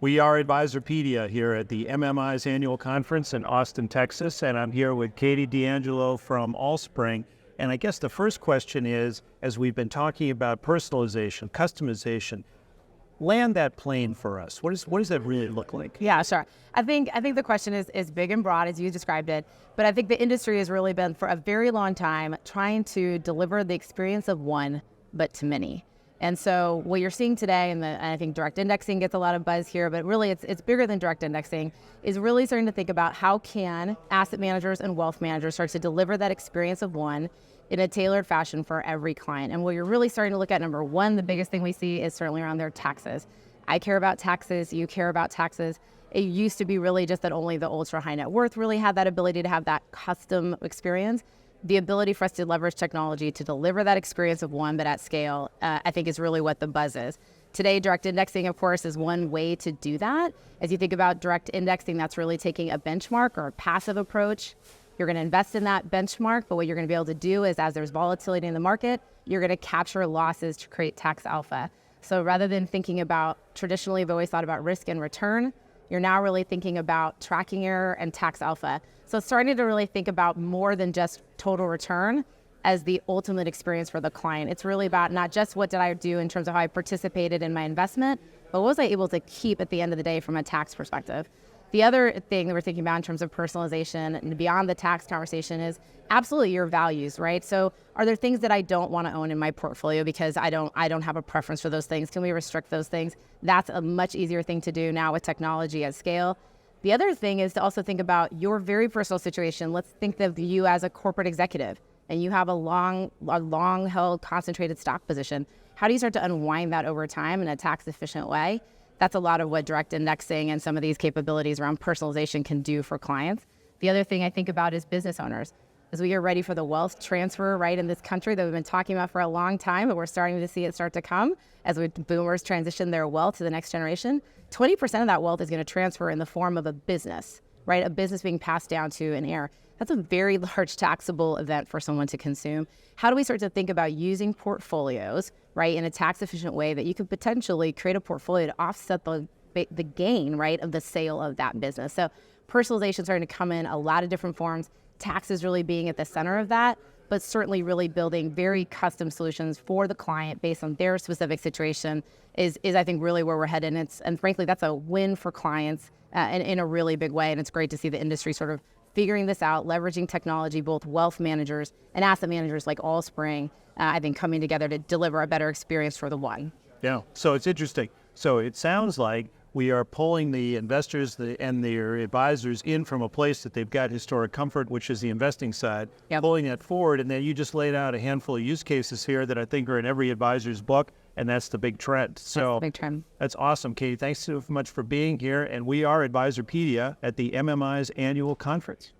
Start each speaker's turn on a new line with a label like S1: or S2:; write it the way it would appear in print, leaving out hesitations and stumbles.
S1: We are Advisorpedia here at the MMI's annual conference in Austin, Texas, and I'm here with Katie D'Angelo from Allspring. And I guess the first question is, as we've been talking about personalization, customization, land that plane for us. What does that really look like?
S2: Yeah, sure. I think the question is big and broad, as you described it, but I think the industry has really been, for a very long time, trying to deliver the experience of one, but to many. And so what you're seeing today, and I think direct indexing gets a lot of buzz here, but really it's bigger than direct indexing, is really starting to think about how can asset managers and wealth managers start to deliver that experience of one in a tailored fashion for every client. And what you're really starting to look at, number one, the biggest thing we see is certainly around their taxes. I care about taxes, you care about taxes. It used to be really just that only the ultra high net worth really had that ability to have that custom experience. The ability for us to leverage technology to deliver that experience of one, but at scale, I think is really what the buzz is. Today, direct indexing, of course, is one way to do that. As you think about direct indexing, that's really taking a benchmark or a passive approach. You're going to invest in that benchmark, but what you're going to be able to do is, as there's volatility in the market, you're going to capture losses to create tax alpha. So rather than thinking about, traditionally, we've always thought about risk and return, you're now really thinking about tracking error and tax alpha. So starting to really think about more than just total return as the ultimate experience for the client. It's really about not just what did I do in terms of how I participated in my investment, but what was I able to keep at the end of the day from a tax perspective. The other thing that we're thinking about in terms of personalization and beyond the tax conversation is absolutely your values, right? So are there things that I don't want to own in my portfolio because I don't have a preference for those things? Can we restrict those things? That's a much easier thing to do now with technology at scale. The other thing is to also think about your very personal situation. Let's think of you as a corporate executive and you have a long held concentrated stock position. How do you start to unwind that over time in a tax efficient way? That's a lot of what direct indexing and some of these capabilities around personalization can do for clients. The other thing I think about is business owners. As we are ready for the wealth transfer, right, in this country that we've been talking about for a long time, but we're starting to see it start to come as boomers transition their wealth to the next generation. 20% of that wealth is going to transfer in the form of a business, right? A business being passed down to an heir. That's a very large taxable event for someone to consume. How do we start to think about using portfolios, right, in a tax efficient way that you could potentially create a portfolio to offset the gain, right, of the sale of that business? So personalization is starting to come in a lot of different forms. Taxes really being at the center of that, but certainly really building very custom solutions for the client based on their specific situation is I think really where we're headed. And frankly, that's a win for clients in a really big way. And it's great to see the industry sort of figuring this out, leveraging technology, both wealth managers and asset managers like Allspring, I think coming together to deliver a better experience for the one.
S1: Yeah, so it's interesting. So it sounds like we are pulling the investors and their advisors in from a place that they've got historic comfort, which is the investing side, pulling that forward. And then you just laid out a handful of use cases here that I think are in every advisor's book, and that's the big trend. So
S2: that's the big trend.
S1: That's awesome, Katie. Thanks so much for being here. And we are Advisorpedia at the MMI's annual conference.